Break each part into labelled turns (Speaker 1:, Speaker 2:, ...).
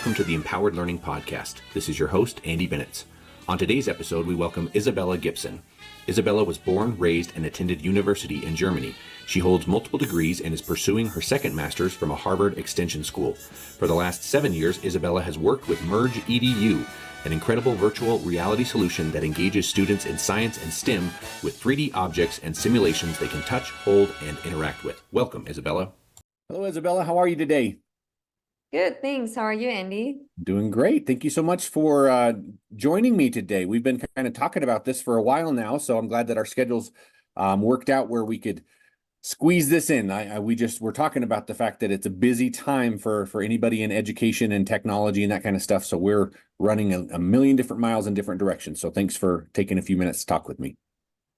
Speaker 1: welcome to the Empowered Learning Podcast. This is your host, Andy Bennetts. On today's episode, we welcome Isabella Gipson. Isabella was born, raised, and attended university in Germany. She holds multiple degrees and is pursuing her second master's from a Harvard Extension School. For the last 7 years, Isabella has worked with Merge EDU, an incredible virtual reality solution that engages students in science and STEM with 3D objects and simulations they can touch, hold, and interact with. Welcome, Isabella.
Speaker 2: Hello, Isabella. How are you today?
Speaker 3: Good, thanks. How are you, Andy?
Speaker 2: Doing great. Thank you so much for joining me today. We've been kind of talking about this for a while now, so I'm glad that our schedules worked out where we could squeeze this in. We're talking about the fact that it's a busy time for anybody in education and technology and that kind of stuff. So we're running a million different miles in different directions. So thanks for taking a few minutes to talk with me.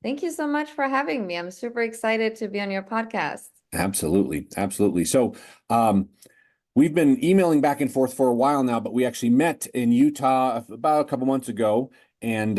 Speaker 3: Thank you so much for having me. I'm super excited to be on your podcast.
Speaker 2: Absolutely. Absolutely. So, we've been emailing back and forth for a while now, but we actually met in Utah about a couple months ago and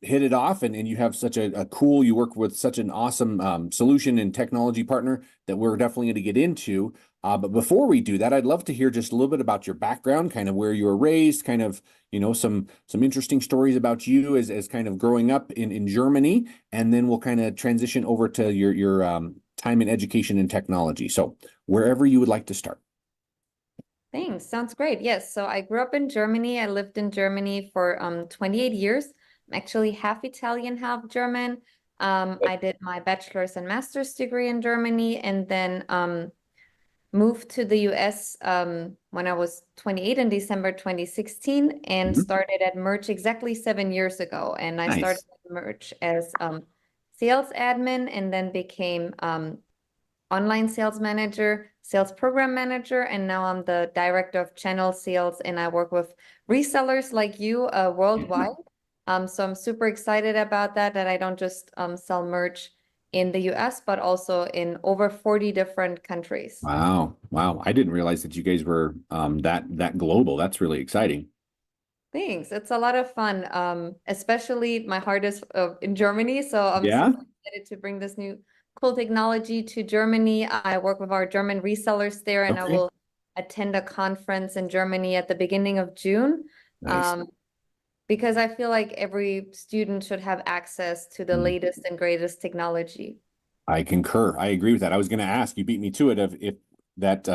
Speaker 2: hit it off. And you have such a cool, you work with such an awesome solution and technology partner that we're definitely going to get into. But before we do that, I'd love to hear just a little bit about your background, kind of where you were raised, kind of, some interesting stories about you as kind of growing up in Germany. And then we'll kind of transition over to your time in education and technology. So wherever you would like to start.
Speaker 3: Thanks. Sounds great. Yes. So I grew up in Germany. I lived in Germany for 28 years. I'm actually half Italian, half German. I did my bachelor's and master's degree in Germany and then moved to the US when I was 28 in December 2016 and started at Merge exactly 7 years ago. And I started at Merge as sales admin and then became online sales manager, sales program manager, and now I'm the director of channel sales and I work with resellers like you worldwide. So I'm super excited about that I don't just sell merch in the US, but also in over 40 different countries.
Speaker 2: Wow. I didn't realize that you guys were that global. That's really exciting.
Speaker 3: Thanks. It's a lot of fun. Especially my heart is in Germany. So I'm super excited to bring this new cool technology to Germany. I work with our German resellers there and I will attend a conference in Germany at the beginning of June.
Speaker 2: Nice.
Speaker 3: Because I feel like every student should have access to the latest and greatest technology.
Speaker 2: I concur. I agree with that. I was going to ask, you beat me to it if that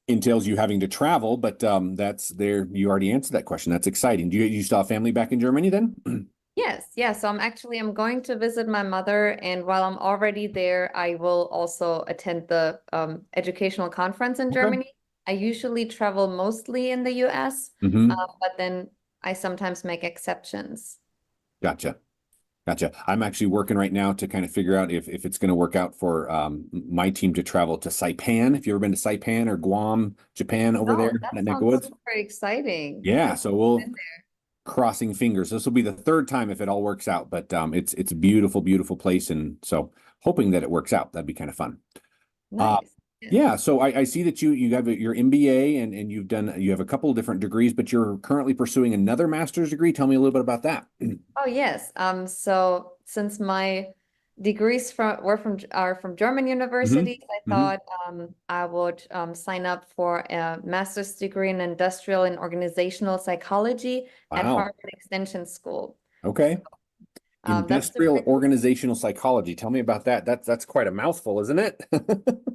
Speaker 2: entails you having to travel, but that's there. You already answered that question. That's exciting. Do you still have family back in Germany then?
Speaker 3: Yes. Yeah. So I'm going to visit my mother. And while I'm already there, I will also attend the educational conference in Germany. I usually travel mostly in the US, but then I sometimes make exceptions.
Speaker 2: Gotcha. I'm actually working right now to kind of figure out if it's going to work out for my team to travel to Saipan. If you've ever been to Saipan or Guam, Japan over there in that neck of woods.
Speaker 3: Super exciting.
Speaker 2: Yeah. So we'll crossing fingers. This will be the third time if it all works out, but it's a beautiful, beautiful place. And so hoping that it works out, that'd be kind of fun.
Speaker 3: Nice.
Speaker 2: Yeah, so I see that you have your MBA and you have a couple of different degrees, but you're currently pursuing another master's degree. Tell me a little bit about that.
Speaker 3: Oh yes. So since my degrees are from German universities, I thought I would sign up for a master's degree in industrial and organizational psychology at Harvard Extension School.
Speaker 2: Okay. Industrial organizational psychology. Tell me about that. That's quite a mouthful, isn't it?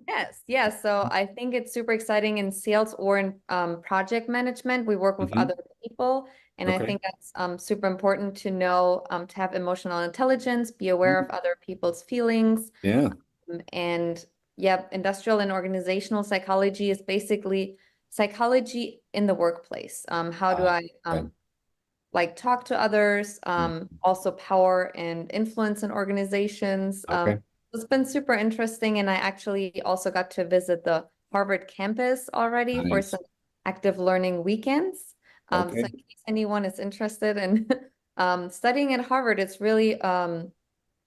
Speaker 3: Yes. Yeah. So I think it's super exciting in sales or in project management. We work with other people. And I think that's super important to know, to have emotional intelligence, be aware of other people's feelings.
Speaker 2: Yeah.
Speaker 3: And yeah, industrial and organizational psychology is basically psychology in the workplace. How do I like talk to others, also power and influence in organizations. It's been super interesting. And I actually also got to visit the Harvard campus already for some active learning weekends. So in case anyone is interested in studying at Harvard, it's really, I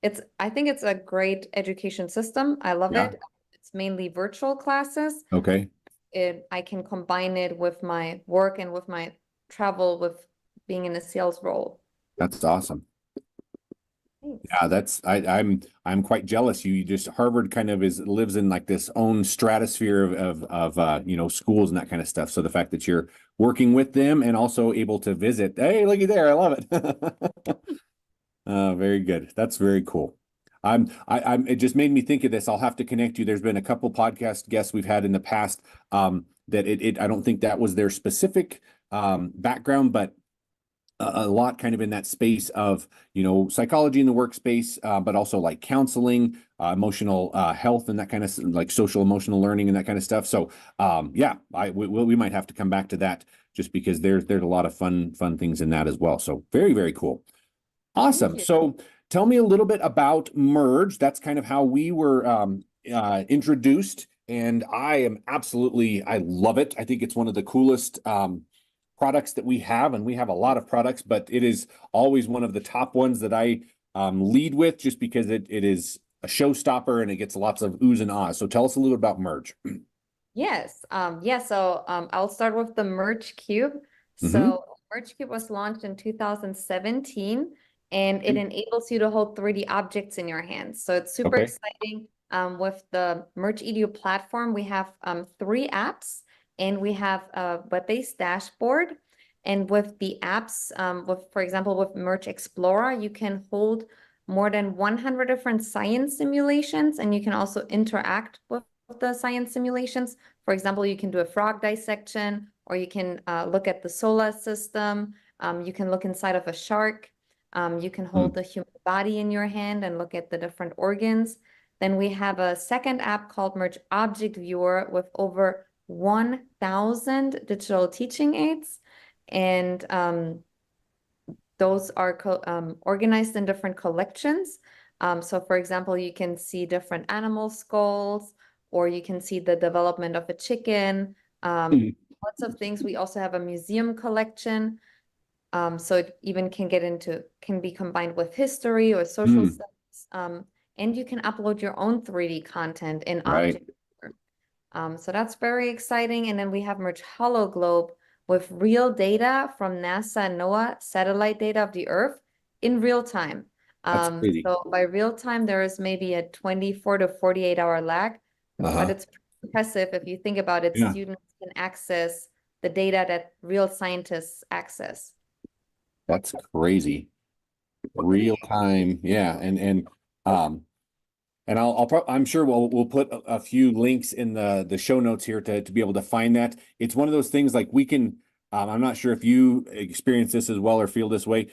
Speaker 3: think it's a great education system. I love it. It's mainly virtual classes. I can combine it with my work and with my travel with being in a sales role.
Speaker 2: That's awesome.
Speaker 3: Thanks.
Speaker 2: Yeah, I'm quite jealous. You just Harvard kind of lives in like this own stratosphere of schools and that kind of stuff. So the fact that you're working with them and also able to visit, hey, looky there, I love it. Very good. That's very cool. It just made me think of this. I'll have to connect you. There's been a couple podcast guests we've had in the past that I don't think that was their specific background, but a lot kind of in that space of, psychology in the workspace, but also like counseling, emotional health and that kind of like social emotional learning and that kind of stuff. So yeah, we might have to come back to that just because there's a lot of fun things in that as well. So very, very cool. Awesome. So tell me a little bit about Merge. That's kind of how we were introduced. And I love it. I think it's one of the coolest products that we have, and we have a lot of products, but it is always one of the top ones that I lead with just because it is a showstopper and it gets lots of oohs and ahs. So tell us a little about Merge.
Speaker 3: Yes. So I'll start with the Merge Cube. So Merge Cube was launched in 2017, and it enables you to hold 3D objects in your hands. So it's super exciting. With the Merge EDU platform, we have 3 apps, and we have a web-based dashboard. And with the apps, for example, with Merge Explorer, you can hold more than 100 different science simulations, and you can also interact with the science simulations. For example, you can do a frog dissection, or you can look at the solar system. You can look inside of a shark. You can hold the human body in your hand and look at the different organs. Then we have a second app called Merge Object Viewer with over 1,000 digital teaching aids. And those are organized in different collections. So for example, you can see different animal skulls, or you can see the development of a chicken, lots of things. We also have a museum collection. So it even can be combined with history or social studies. And you can upload your own 3D content in Object Viewer. So that's very exciting. And then we have Merge HoloGlobe with real data from NASA and NOAA satellite data of the Earth in real time. So by real time, there is maybe a 24 to 48-hour lag, but it's impressive if you think about it. Students can access the data that real scientists access.
Speaker 2: That's crazy. Real time. Yeah. And I'm sure we'll put a few links in the show notes here to be able to find that. It's one of those things like we can, I'm not sure if you experience this as well or feel this way.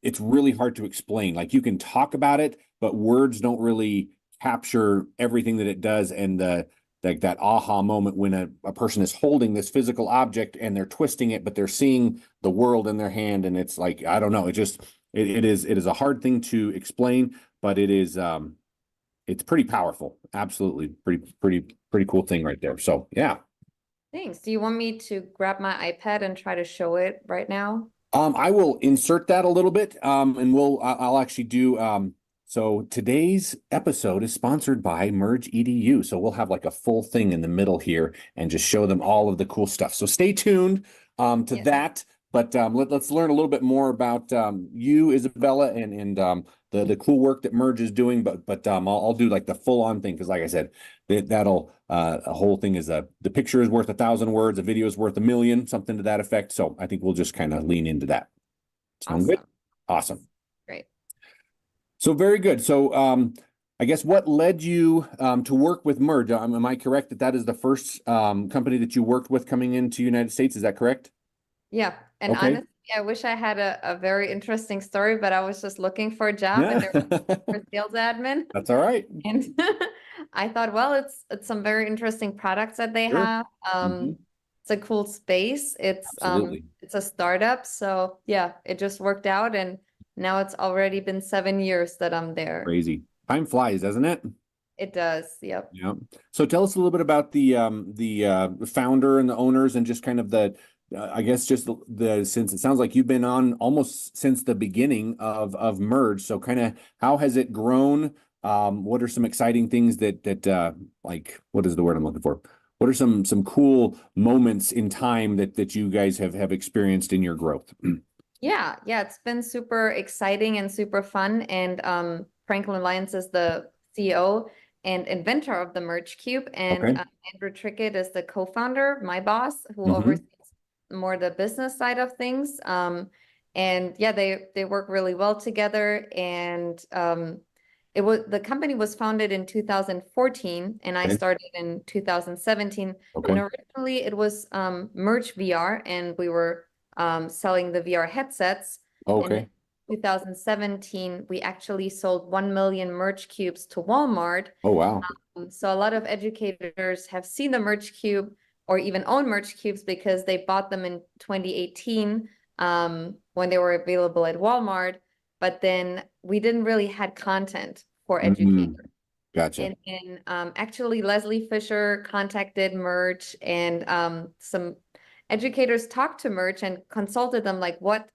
Speaker 2: It's really hard to explain. Like you can talk about it, but words don't really capture everything that it does. And that aha moment when a person is holding this physical object and they're twisting it, but they're seeing the world in their hand. And it's like, I don't know, it is a hard thing to explain, but it is, it's pretty powerful. Absolutely. Pretty cool thing right there. So yeah.
Speaker 3: Thanks. Do you want me to grab my iPad and try to show it right now?
Speaker 2: I will insert that a little bit. And I'll actually do, so today's episode is sponsored by Merge EDU. So we'll have like a full thing in the middle here and just show them all of the cool stuff. So stay tuned to that. But let's learn a little bit more about you, Isabella, and the cool work that Merge is doing. But I'll do like the full on thing because, like I said, that'll a whole thing is the picture is worth 1,000 words, a video is worth 1,000,000, something to that effect. So I think we'll just kind of lean into that. Sound good? Awesome.
Speaker 3: Great.
Speaker 2: So very good. So I guess what led you to work with Merge? Am I correct that is the first company that you worked with coming into United States? Is that correct?
Speaker 3: Yeah. And honestly, I wish I had a very interesting story, but I was just looking for a job and there was for sales admin.
Speaker 2: That's all right.
Speaker 3: And I thought, well, it's some very interesting products that they have. It's a cool space. It's a startup. So yeah, it just worked out, and now it's already been 7 years that I'm there.
Speaker 2: Crazy. Time flies, doesn't it?
Speaker 3: It does. Yep.
Speaker 2: Yeah. So tell us a little bit about the founder and the owners and just kind of I guess just since it sounds like you've been on almost since the beginning of Merge. So kind of how has it grown? What are some exciting things that like, what is the word I'm looking for? What are some cool moments in time that you guys have experienced in your growth?
Speaker 3: Yeah, it's been super exciting and super fun. And Franklin Lyons is the CEO and inventor of the Merge Cube, and
Speaker 2: Okay.
Speaker 3: Andrew Trickett is the co-founder, my boss, who
Speaker 2: Mhm.
Speaker 3: oversees more the business side of things. And yeah, they work really well together. And the company was founded in 2014, and I
Speaker 2: Okay.
Speaker 3: started in 2017. And
Speaker 2: Okay.
Speaker 3: originally it was Merge VR, and we were selling the VR headsets. And
Speaker 2: Okay.
Speaker 3: in 2017, we actually sold 1 million Merge Cubes to Walmart.
Speaker 2: Oh, wow.
Speaker 3: So a lot of educators have seen the Merge Cube or even own Merge Cubes because they bought them in 2018 when they were available at Walmart. But then we didn't really had content for educators.
Speaker 2: Mhm. Gotcha.
Speaker 3: And actually, Leslie Fisher contacted Merge, and some educators talked to Merge and consulted them, like, what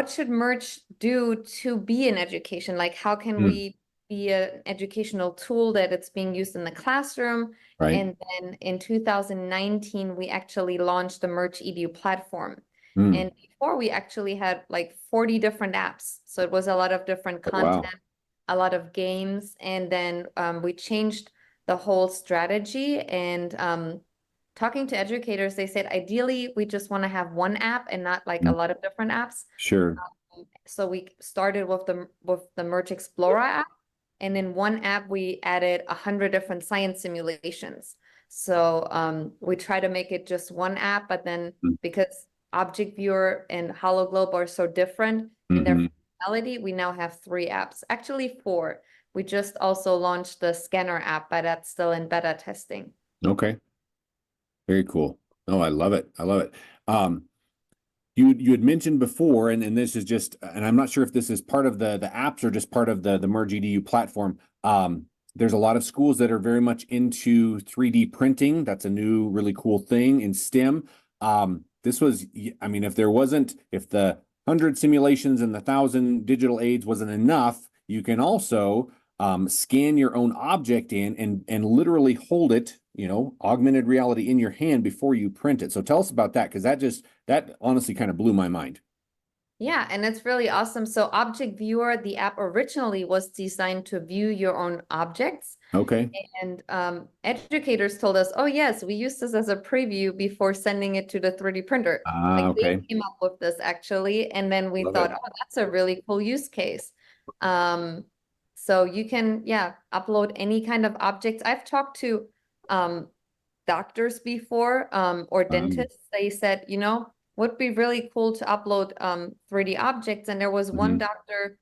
Speaker 3: should Merge do to be in education? Like, how can
Speaker 2: Mm.
Speaker 3: we be an educational tool that it's being used in the classroom?
Speaker 2: Right.
Speaker 3: And then in 2019, we actually launched the Merge EDU platform.
Speaker 2: Mm.
Speaker 3: And before, we actually had like 40 different apps. So it was a lot of different
Speaker 2: Oh, wow.
Speaker 3: content, a lot of games. And then we changed the whole strategy. And talking to educators, they said ideally we just want to have one app and not like a
Speaker 2: Mm.
Speaker 3: lot of different apps.
Speaker 2: Sure.
Speaker 3: So we started with the Merge Explorer app, and in one app we added 100 different science simulations. So we try to make it just one app, but then
Speaker 2: Mm.
Speaker 3: because Object Viewer and HoloGlobe are so different in their
Speaker 2: Mhm.
Speaker 3: functionality, we now have 3 apps, actually 4. We just also launched the Scanner app, but that's still in beta testing.
Speaker 2: Okay. Very cool. Oh, I love it. I love it. You had mentioned before, and this is just, and I'm not sure if this is part of the apps or just part of the Merge EDU platform. There's a lot of schools that are very much into 3D printing. That's a new, really cool thing in STEM. This was, I mean, if the 100 simulations and the 1,000 digital aids wasn't enough, you can also scan your own object in and literally hold it, augmented reality in your hand before you print it. So tell us about that, because that honestly kind of blew my mind.
Speaker 3: Yeah, and it's really awesome. So Object Viewer, the app originally was designed to view your own objects.
Speaker 2: Okay.
Speaker 3: And educators told us, oh yes, we used this as a preview before sending it to the 3D printer. Like
Speaker 2: Okay.
Speaker 3: they came up with this actually, and then we
Speaker 2: Love
Speaker 3: thought,
Speaker 2: it.
Speaker 3: oh, that's a really cool use case. So you can, upload any kind of objects. I've talked to doctors before, or dentists. They said, would be really cool to upload 3D objects. And there was one
Speaker 2: Mhm.
Speaker 3: doctor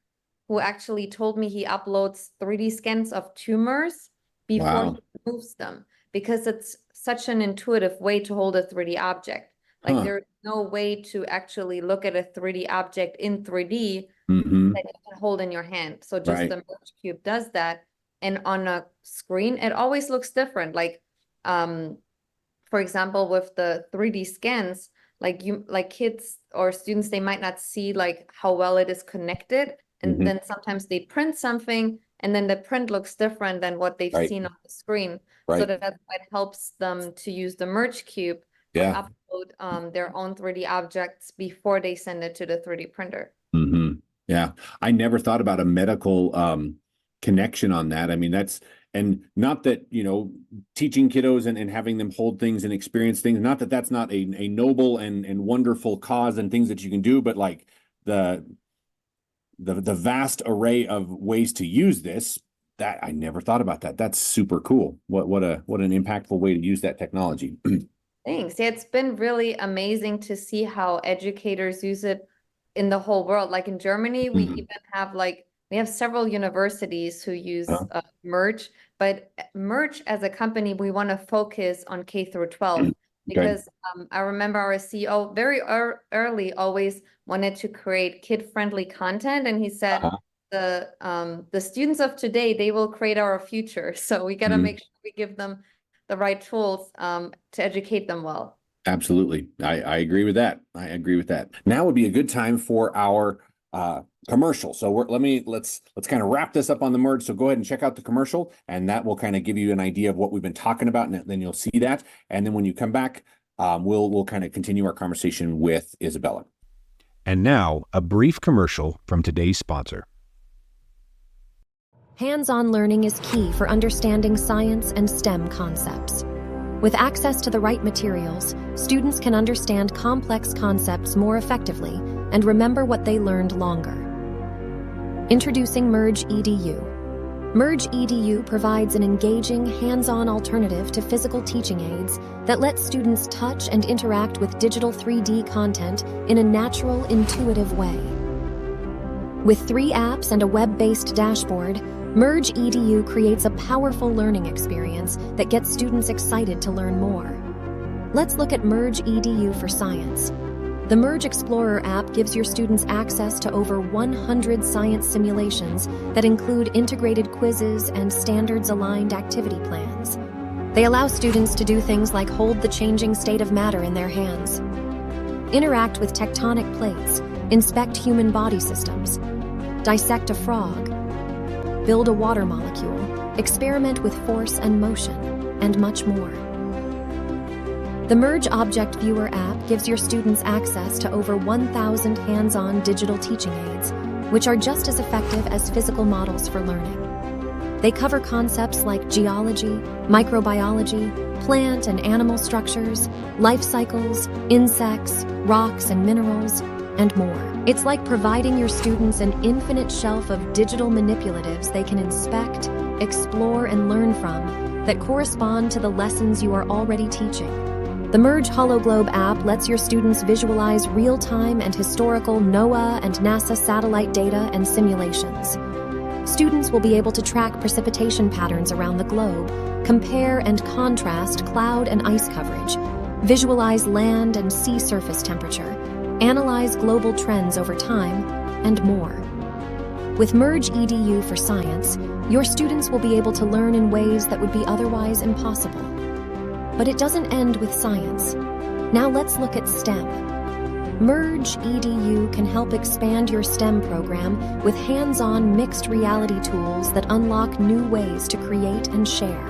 Speaker 3: who actually told me he uploads 3D scans of tumors before
Speaker 2: Wow.
Speaker 3: he removes them, because it's such an intuitive way to hold a 3D object. Like
Speaker 2: Huh.
Speaker 3: there's no way to actually look at a 3D object in 3D
Speaker 2: Hmm.
Speaker 3: that you can hold in your hand. So just
Speaker 2: Right.
Speaker 3: the Merge Cube does that. And on a screen, it always looks different. Like, for example, with the 3D scans, like kids or students, they might not see like how well it is connected. And
Speaker 2: Mhm.
Speaker 3: then sometimes they print something and then the print looks different than what they've
Speaker 2: Right.
Speaker 3: seen on the screen. So
Speaker 2: Right.
Speaker 3: that's why it helps them to use the Merge Cube to
Speaker 2: Yeah.
Speaker 3: upload their own 3D objects before they send it to the 3D printer.
Speaker 2: Hmm. Yeah. I never thought about a medical connection on that. I mean, and not that, teaching kiddos and having them hold things and experience things, not that that's not a noble and wonderful cause and things that you can do, but like the vast array of ways to use this, that I never thought about that. That's super cool. What an impactful way to use that technology.
Speaker 3: Thanks. Yeah, it's been really amazing to see how educators use it in the whole world. Like in Germany, we
Speaker 2: Mhm.
Speaker 3: even have we have several universities who use
Speaker 2: Huh?
Speaker 3: Merge, but Merge as a company, we want to focus on K through 12
Speaker 2: Okay.
Speaker 3: because I remember our CEO very early always wanted to create kid-friendly content, and he said
Speaker 2: Uh-huh.
Speaker 3: the students of today, they will create our future. So we got to
Speaker 2: Mhm.
Speaker 3: make sure we give them the right tools to educate them well.
Speaker 2: Absolutely. I agree with that. I agree with that. Now would be a good time for our commercial. So let's kind of wrap this up on the Merge. So go ahead and check out the commercial, and that will kind of give you an idea of what we've been talking about, and then you'll see that. And then when you come back, we'll kind of continue our conversation with Isabella.
Speaker 4: And now, a brief commercial from today's sponsor.
Speaker 5: Hands-on learning is key for understanding science and STEM concepts. With access to the right materials, students can understand complex concepts more effectively and remember what they learned longer. Introducing Merge EDU. Merge EDU provides an engaging, hands-on alternative to physical teaching aids that lets students touch and interact with digital 3D content in a natural, intuitive way. With 3 apps and a web-based dashboard, Merge EDU creates a powerful learning experience that gets students excited to learn more. Let's look at Merge EDU for Science. The Merge Explorer app gives your students access to over 100 science simulations that include integrated quizzes and standards-aligned activity plans. They allow students to do things like hold the changing state of matter in their hands, interact with tectonic plates, inspect human body systems, dissect a frog, build a water molecule, experiment with force and motion, and much more. The Merge Object Viewer app gives your students access to over 1,000 hands-on digital teaching aids, which are just as effective as physical models for learning. They cover concepts like geology, microbiology, plant and animal structures, life cycles, insects, rocks and minerals, and more. It's like providing your students an infinite shelf of digital manipulatives they can inspect, explore, and learn from that correspond to the lessons you are already teaching. The Merge HoloGlobe app lets your students visualize real-time and historical NOAA and NASA satellite data and simulations. Students will be able to track precipitation patterns around the globe, compare and contrast cloud and ice coverage, visualize land and sea surface temperature, analyze global trends over time, and more. With Merge EDU for Science, your students will be able to learn in ways that would be otherwise impossible. But it doesn't end with science. Now let's look at STEM. Merge EDU can help expand your STEM program with hands-on mixed reality tools that unlock new ways to create and share.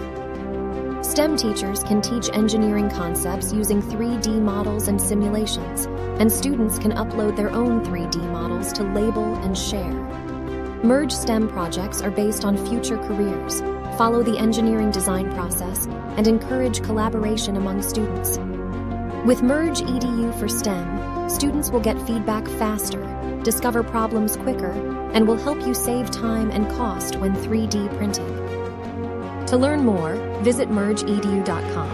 Speaker 5: STEM teachers can teach engineering concepts using 3D models and simulations, and students can upload their own 3D models to label and share. Merge STEM projects are based on future careers, follow the engineering design process, and encourage collaboration among students. With Merge EDU for STEM, students will get feedback faster, discover problems quicker, and will help you save time and cost when 3D printing. To learn more, visit mergeedu.com.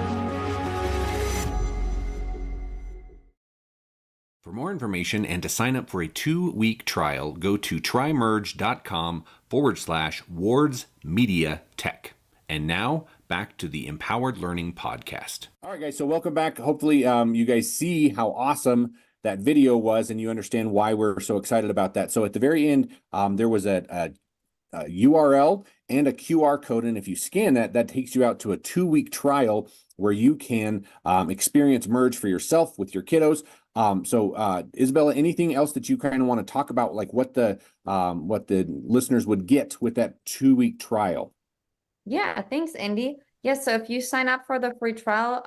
Speaker 1: For more information and to sign up for a 2-week trial, go to trymerge.com/Wards Media Tech. And now, back to the Empowered Learning Podcast.
Speaker 2: All right, guys. So welcome back. Hopefully you guys see how awesome that video was and you understand why we're so excited about that. So at the very end, there was a URL and a QR code. And if you scan that, that takes you out to a 2-week trial where you can experience Merge for yourself with your kiddos. So Isabella, anything else that you kind of want to talk about, like what the listeners would get with that 2-week trial?
Speaker 3: Yeah, thanks, Andy. Yes, so if you sign up for the free trial,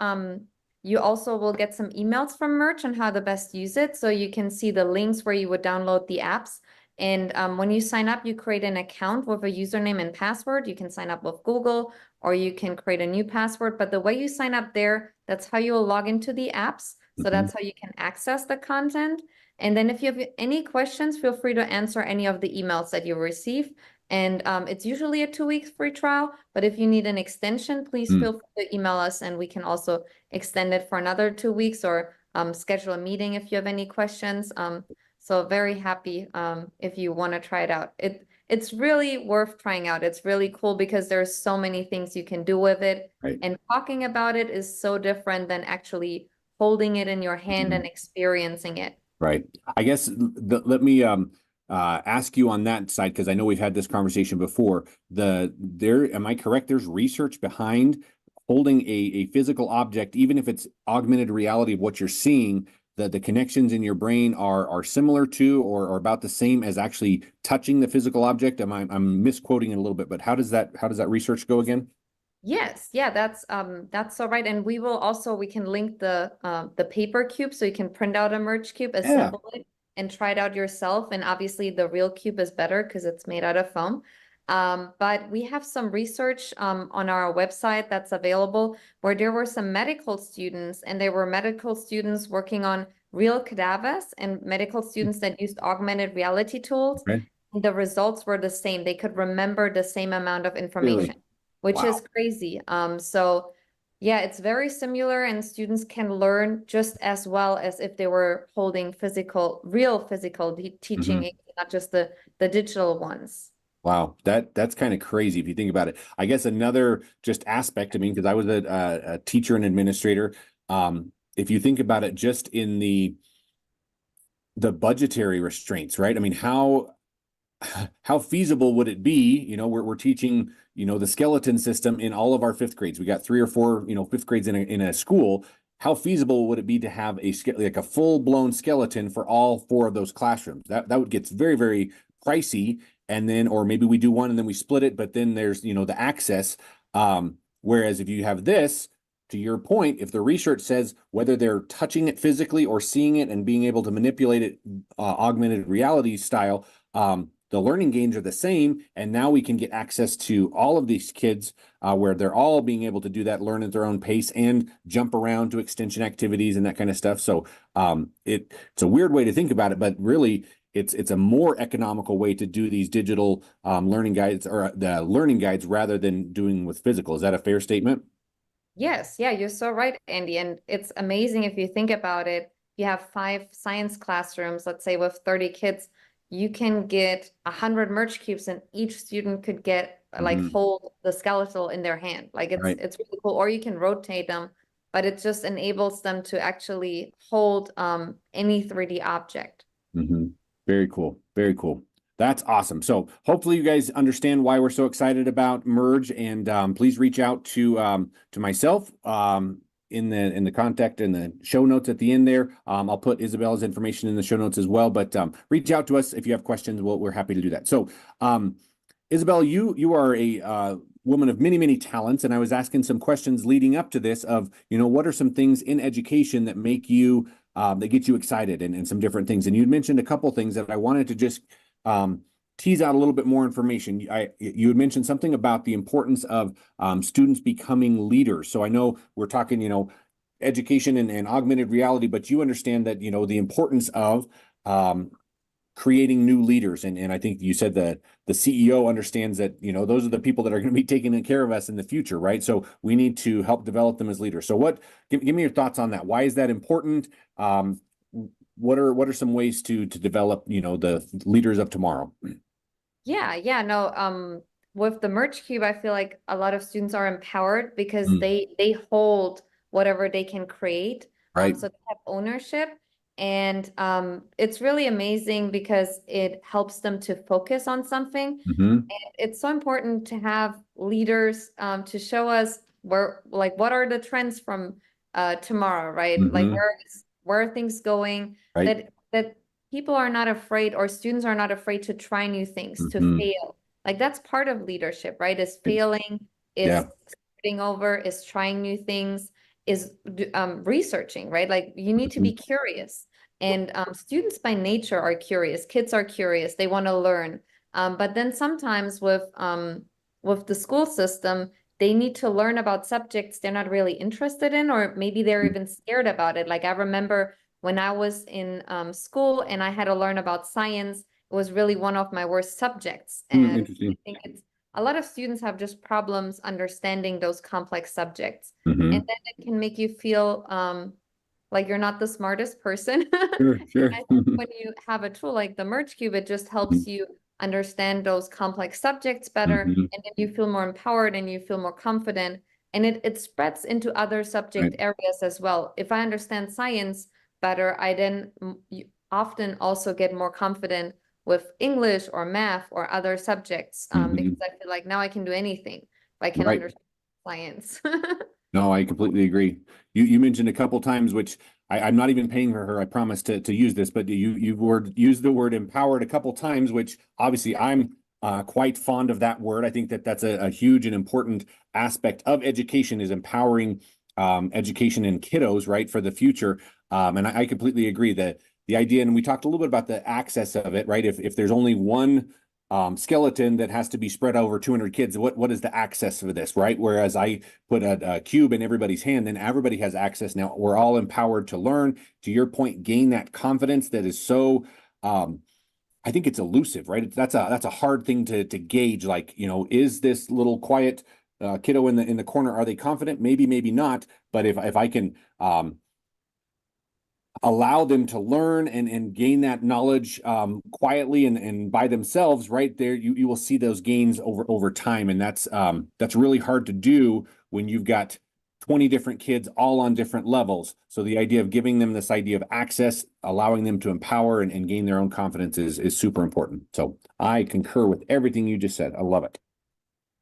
Speaker 3: you also will get some emails from Merge on how to best use it. So you can see the links where you would download the apps. And when you sign up, you create an account with a username and password. You can sign up with Google or you can create a new password. But the way you sign up there, that's how you'll log into the apps. So that's how you can access the content. And then if you have any questions, feel free to answer any of the emails that you receive. And it's usually a 2 weeks free trial, but if you need an extension, please feel free to email us and we can also extend it for another 2 weeks or schedule a meeting if you have any questions. So very happy if you want to try it out. It's really worth trying out. It's really cool because there's so many things you can do with it.
Speaker 2: Right.
Speaker 3: And talking about it is so different than actually holding it in your hand and experiencing it.
Speaker 2: Right. I guess let me ask you on that side, because I know we've had this conversation before. Am I correct? There's research behind holding a physical object, even if it's augmented reality of what you're seeing, the connections in your brain are similar to or about the same as actually touching the physical object. I'm misquoting it a little bit, but how does that research go again?
Speaker 3: Yes, yeah, that's so right. And we can link the paper cube so you can print out a Merge cube, assemble it, and try it out yourself. And obviously the real cube is better because it's made out of foam. But we have some research on our website that's available where there were some medical students, and they were medical students working on real cadavers and medical students that used augmented reality tools.
Speaker 2: Okay.
Speaker 3: And the results were the same. They could remember the same amount of information,
Speaker 2: Really?
Speaker 3: which
Speaker 2: Wow.
Speaker 3: is crazy. So yeah, it's very similar, and students can learn just as well as if they were holding real physical teaching aids, not just the digital ones.
Speaker 2: Wow, that's kind of crazy if you think about it. I guess another just aspect, I mean, because I was a teacher and administrator, if you think about it just in the budgetary restraints, right? I mean, how feasible would it be? You know, we're teaching, you know, the skeleton system in all of our fifth grades. We got 3 or 4, you know, fifth grades in a school. How feasible would it be to have like a full-blown skeleton for all 4 of those classrooms? That would get very, very pricey. And then, or maybe we do one and then we split it, but then there's, you know, the access. Whereas if you have this, to your point, if the research says whether they're touching it physically or seeing it and being able to manipulate it, augmented reality style, the learning gains are the same. And now we can get access to all of these kids where they're all being able to do that, learn at their own pace and jump around to extension activities and that kind of stuff. So it's a weird way to think about it, but really it's a more economical way to do these digital learning guides, or the learning guides, rather than doing with physical. Is that a fair statement?
Speaker 3: Yes, yeah, you're so right, Andy. And it's amazing if you think about it. You have 5 science classrooms, let's say with 30 kids, you can get 100 merge cubes, and each student could get like hold the skeletal in their hand. Like it's really cool. Or you can rotate them, but it just enables them to actually hold any 3D object.
Speaker 2: Very cool. Very cool. That's awesome. So hopefully you guys understand why we're so excited about Merge, and please reach out to myself in the contact in the show notes at the end there. I'll put Isabella's information in the show notes as well, but reach out to us if you have questions. We're happy to do that. So Isabella, you are a woman of many, many talents, and I was asking some questions leading up to this of, you know, what are some things in education that make you that get you excited, and some different things. And you mentioned a couple things that I wanted to just tease out a little bit more information. You had mentioned something about the importance of students becoming leaders. So I know we're talking, you know, education and augmented reality, but you understand that, you know, the importance of creating new leaders. And I think you said that the CEO understands that, you know, those are the people that are going to be taking care of us in the future, right? So we need to help develop them as leaders. So give me your thoughts on that. Why is that important? What are some ways to develop, you know, the leaders of tomorrow?
Speaker 3: Yeah, no, with the Merge Cube, I feel like a lot of students are empowered because they hold whatever they can create.
Speaker 2: Right.
Speaker 3: So they have ownership. And it's really amazing because it helps them to focus on something. And it's so important to have leaders to show us what are the trends from tomorrow, right? Like where are things going?
Speaker 2: Right.
Speaker 3: That people are not afraid, or students are not afraid to try new things, to fail. Like that's part of leadership, right? Is failing, is starting over, is trying new things, is researching, right? Like you need to be curious. And students by nature are curious. Kids are curious. They want to learn. But then sometimes with the school system, they need to learn about subjects they're not really interested in, or maybe they're even scared about it. Like I remember when I was in school and I had to learn about science, it was really one of my worst subjects. And I think a lot of students have just problems understanding those complex subjects. And then it can make you feel like you're not the smartest person.
Speaker 2: Sure.
Speaker 3: I think when you have a tool like the Merge Cube, it just helps you understand those complex subjects better, and then you feel more empowered and you feel more confident, and it spreads into other subject areas as well. If I understand science better, I then often also get more confident with English or math or other subjects, because I feel like now I can do anything if I can understand science.
Speaker 2: No, I completely agree. You mentioned a couple times, which I'm not even paying her, I promise to use this, but you used the word empowered a couple times, which obviously I'm quite fond of that word. I think that's a huge and important aspect of education, is empowering education in kiddos, right, for the future. And I completely agree that the idea, and we talked a little bit about the access of it, right? If there's only one skeleton that has to be spread over 200 kids, what is the access for this, right? Whereas I put a cube in everybody's hand, then everybody has access. Now we're all empowered to learn. To your point, gain that confidence that is so. I think it's elusive, right? That's a hard thing to gauge. Like, is this little quiet kiddo in the corner, are they confident? Maybe, maybe not. But if I can allow them to learn and gain that knowledge quietly and by themselves, right there, you will see those gains over time. And that's really hard to do when you've got 20 different kids all on different levels. So the idea of giving them this idea of access, allowing them to empower and gain their own confidence is super important. So I concur with everything you just said. I love it.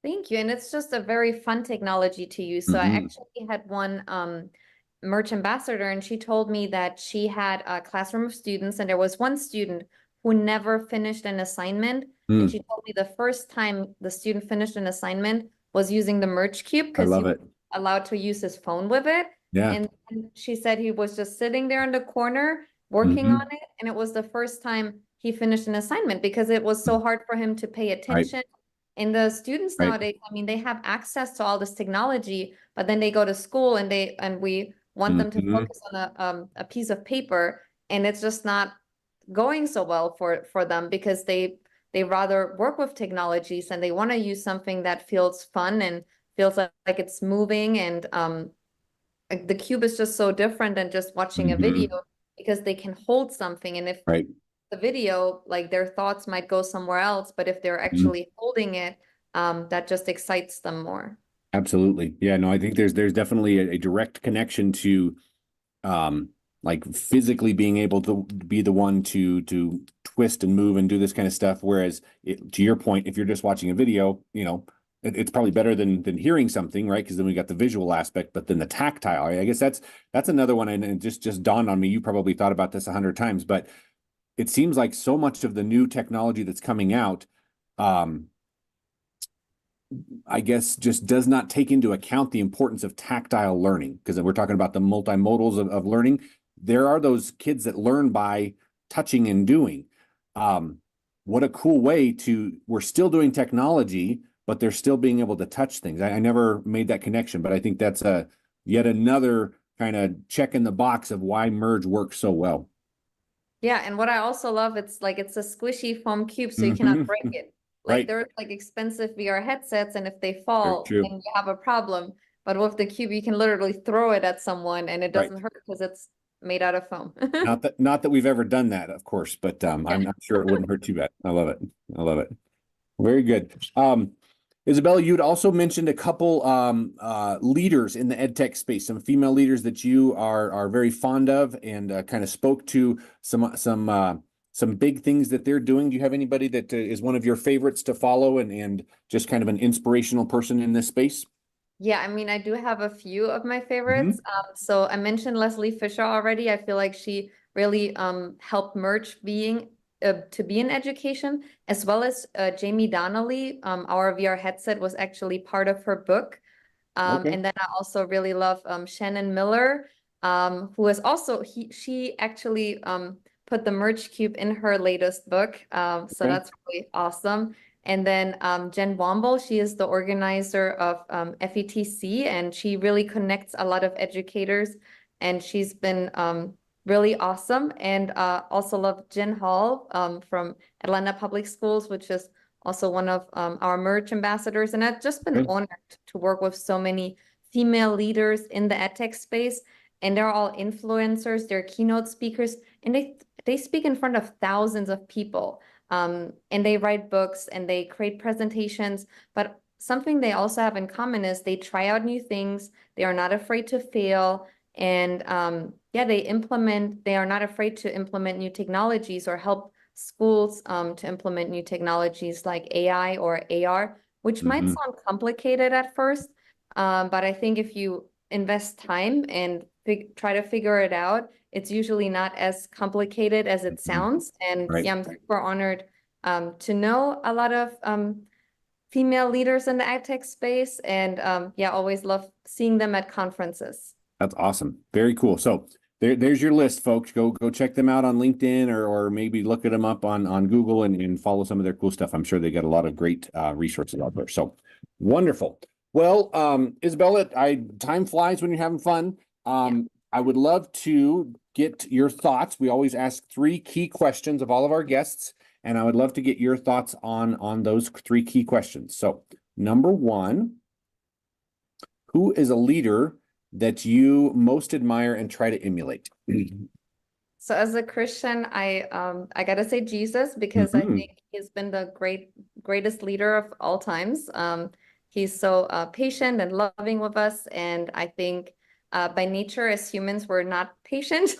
Speaker 3: Thank you. And it's just a very fun technology to use. So I actually had one Merge ambassador, and she told me that she had a classroom of students, and there was one student who never finished an assignment. And she told me the first time the student finished an assignment was using the Merge Cube, because he was allowed to use his phone with it.
Speaker 2: Yeah.
Speaker 3: And she said he was just sitting there in the corner working on it. And it was the first time he finished an assignment because it was so hard for him to pay attention. And the students nowadays, I mean, they have access to all this technology, but then they go to school and we want them to focus on a piece of paper, and it's just not going so well for them, because they rather work with technologies and they want to use something that feels fun and feels like it's moving. And the cube is just so different than just watching a video, because they can hold something, and if the video, like, their thoughts might go somewhere else, but if they're actually holding it, that just excites them more.
Speaker 2: Absolutely. Yeah, no, I think there's definitely a direct connection to like physically being able to be the one to twist and move and do this kind of stuff. Whereas to your point, if you're just watching a video, it's probably better than hearing something, right? Because then we got the visual aspect, but then the tactile. I guess that's another one. And it just dawned on me. You probably thought about this 100 times, but it seems like so much of the new technology that's coming out, I guess, just does not take into account the importance of tactile learning. Because we're talking about the multimodals of learning. There are those kids that learn by touching and doing. What a cool way we're still doing technology, but they're still being able to touch things. I never made that connection, but I think that's yet another kind of check in the box of why Merge works so well.
Speaker 3: Yeah, and what I also love, it's a squishy foam cube, so you cannot break it. Like there's like expensive VR headsets, and if they fall, then you have a problem. But with the cube, you can literally throw it at someone and it doesn't hurt because it's made out of foam.
Speaker 2: Not that we've ever done that, of course, but I'm not sure it wouldn't hurt too bad. I love it. I love it. Very good. Isabella, you'd also mentioned a couple leaders in the ed tech space, some female leaders that you are very fond of, and kind of spoke to some big things that they're doing. Do you have anybody that is one of your favorites to follow and just kind of an inspirational person in this space?
Speaker 3: Yeah, I mean, I do have a few of my favorites. So I mentioned Leslie Fisher already. I feel like she really helped Merge to be in education, as well as Jamie Donnelly. Our VR headset was actually part of her book. And then I also really love Shannon Miller, who is also, she actually put the Merge Cube in her latest book. So that's really awesome. And then Jen Womble, she is the organizer of FETC, and she really connects a lot of educators, and she's been really awesome. And also love Jen Hall from Atlanta Public Schools, which is also one of our Merge ambassadors. And I've just been honored to work with so many female leaders in the edtech space. And they're all influencers, they're keynote speakers, and they speak in front of thousands of people. And they write books and they create presentations. But something they also have in common is they try out new things. They are not afraid to fail. And they are not afraid to implement new technologies or help schools to implement new technologies like AI or AR, which might sound complicated at first. But I think if you invest time and try to figure it out, it's usually not as complicated as it sounds. And yeah, I'm super honored to know a lot of female leaders in the ed tech space, and always love seeing them at conferences.
Speaker 2: That's awesome. Very cool. So there's your list, folks. Go check them out on LinkedIn or maybe look at them up on Google and follow some of their cool stuff. I'm sure they got a lot of great resources out there. So wonderful. Well, Isabella, time flies when you're having fun. I would love to get your thoughts. We always ask 3 key questions of all of our guests, and I would love to get your thoughts on those 3 key questions. So, number 1, who is a leader that you most admire and try to emulate?
Speaker 3: So as a Christian, I gotta say Jesus, because I think he's been the greatest leader of all times. He's so patient and loving with us, and I think by nature as humans we're not patient.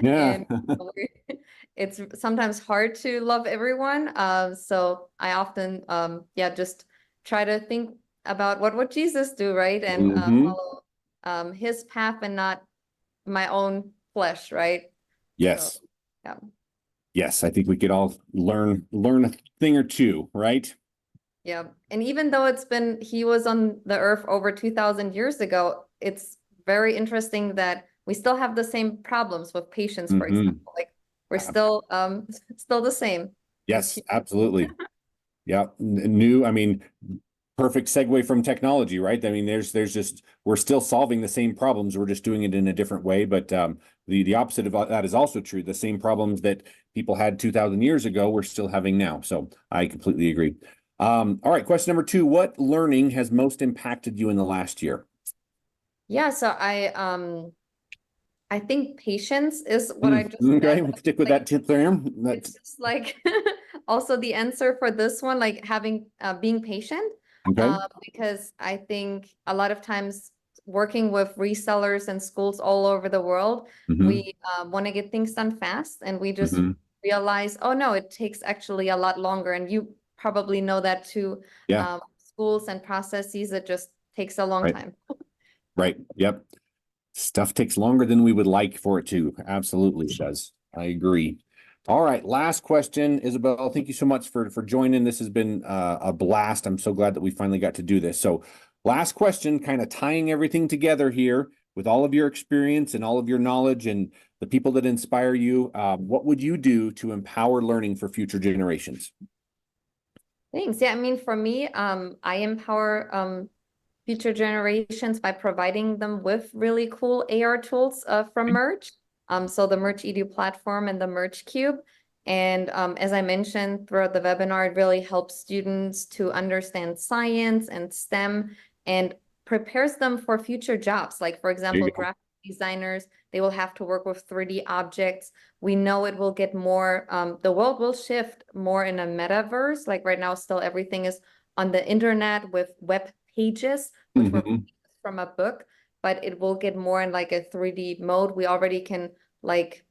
Speaker 2: Yeah.
Speaker 3: And it's sometimes hard to love everyone. So I often just try to think about what would Jesus do, right? And follow his path and not my own flesh, right?
Speaker 2: Yes.
Speaker 3: So, yeah.
Speaker 2: Yes, I think we could all learn a thing or two, right?
Speaker 3: Yeah. And even though he was on the earth over 2,000 years ago, it's very interesting that we still have the same problems with patience, for example. Like we're still the same.
Speaker 2: Yes, absolutely. Yeah. I mean, perfect segue from technology, right? I mean, there's just, we're still solving the same problems. We're just doing it in a different way. But the opposite of that is also true. The same problems that people had 2,000 years ago, we're still having now. So I completely agree. All right. Question number 2, what learning has most impacted you in the last year?
Speaker 3: Yeah. So I think patience is what I just
Speaker 2: okay,
Speaker 3: said.
Speaker 2: we'll stick with that tip there.
Speaker 3: It's just like also the answer for this one, like having being patient.
Speaker 2: Okay.
Speaker 3: Because I think a lot of times working with resellers and schools all over the world, we want to get things done fast, and we just realize, oh no, it takes actually a lot longer. And you probably know that too.
Speaker 2: Yeah.
Speaker 3: Schools and processes, it just takes a long time.
Speaker 2: Right. Yep. Stuff takes longer than we would like for it to. Absolutely does. I agree. All right. Last question, Isabel. Thank you so much for joining. This has been a blast. I'm so glad that we finally got to do this. So last question, kind of tying everything together here with all of your experience and all of your knowledge and the people that inspire you. What would you do to empower learning for future generations?
Speaker 3: Thanks. Yeah, I mean, for me, I empower future generations by providing them with really cool AR tools from Merge. So the Merge EDU platform and the Merge Cube. And as I mentioned throughout the webinar, it really helps students to understand science and STEM and prepares them for future jobs. Like, for example, graphic designers, they will have to work with 3D objects. We know it will get more, the world will shift more in a metaverse. Like right now, still everything is on the internet with web pages, which were from a book, but it will get more in like a 3D mode. We already can like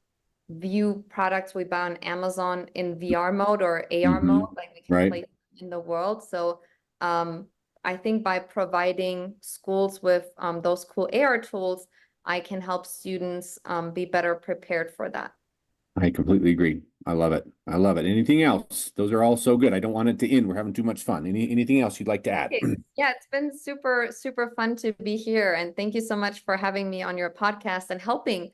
Speaker 3: view products we buy on Amazon in VR mode or AR mode, like we can play in the world. So I think by providing schools with those cool AR tools, I can help students be better prepared for that.
Speaker 2: I completely agree. I love it. I love it. Anything else? Those are all so good. I don't want it to end. We're having too much fun. Anything else you'd like to add?
Speaker 3: Okay. Yeah, it's been super, super fun to be here. And thank you so much for having me on your podcast and helping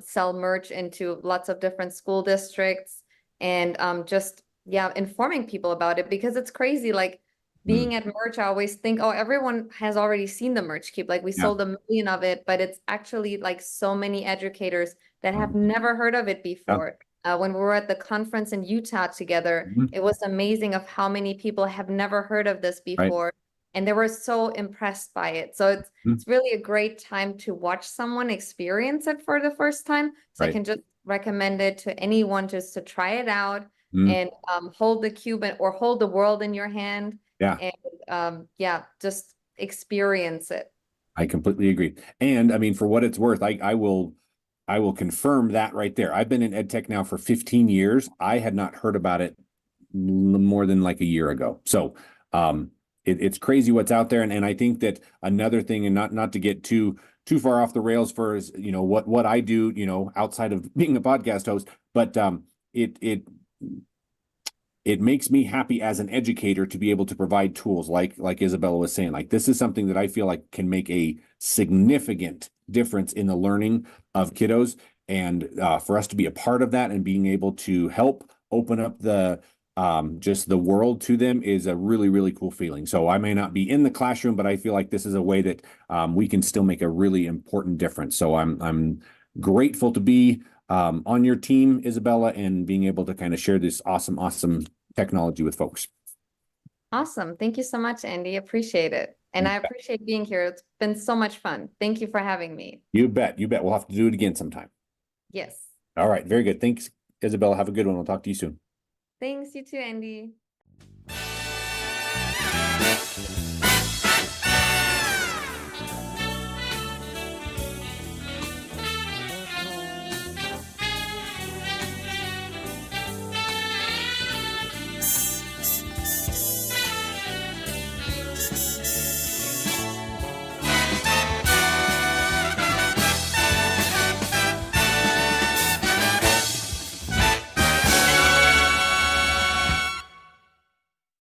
Speaker 3: sell Merge into lots of different school districts and just, informing people about it, because it's crazy. Like being at Merge, I always think, oh, everyone has already seen the Merge Cube. Like we sold 1 million of it, but it's actually like so many educators that have never heard of it before. When we were at the conference in Utah together, it was amazing of how many people have never heard of this before. And they were so impressed by it. So it's really a great time to watch someone experience it for the first time. So I can just recommend it to anyone just to try it out and hold the cube or hold the world in your hand. And just experience it. I
Speaker 2: completely agree. And I mean, for what it's worth, I will confirm that right there. I've been in ed tech now for 15 years. I had not heard about it more than like a year ago. So it's crazy what's out there. And I think that another thing, and not to get too far off the rails for is, what I do, outside of being a podcast host, but it makes me happy as an educator to be able to provide tools like Isabella was saying. Like this is something that I feel like can make a significant difference in the learning of kiddos. And for us to be a part of that and being able to help open up the just the world to them is a really, really cool feeling. So I may not be in the classroom, but I feel like this is a way that we can still make a really important difference. So I'm grateful to be on your team, Isabella, and being able to kind of share this awesome technology with folks.
Speaker 3: Awesome. Thank you so much, Andy. Appreciate it. And I appreciate being here. It's been so much fun. Thank you for having me.
Speaker 2: You bet. We'll have to do it again sometime.
Speaker 3: Yes.
Speaker 2: All right. Very good. Thanks, Isabella. Have a good one. We'll talk to you soon.
Speaker 3: Thanks, you too, Andy.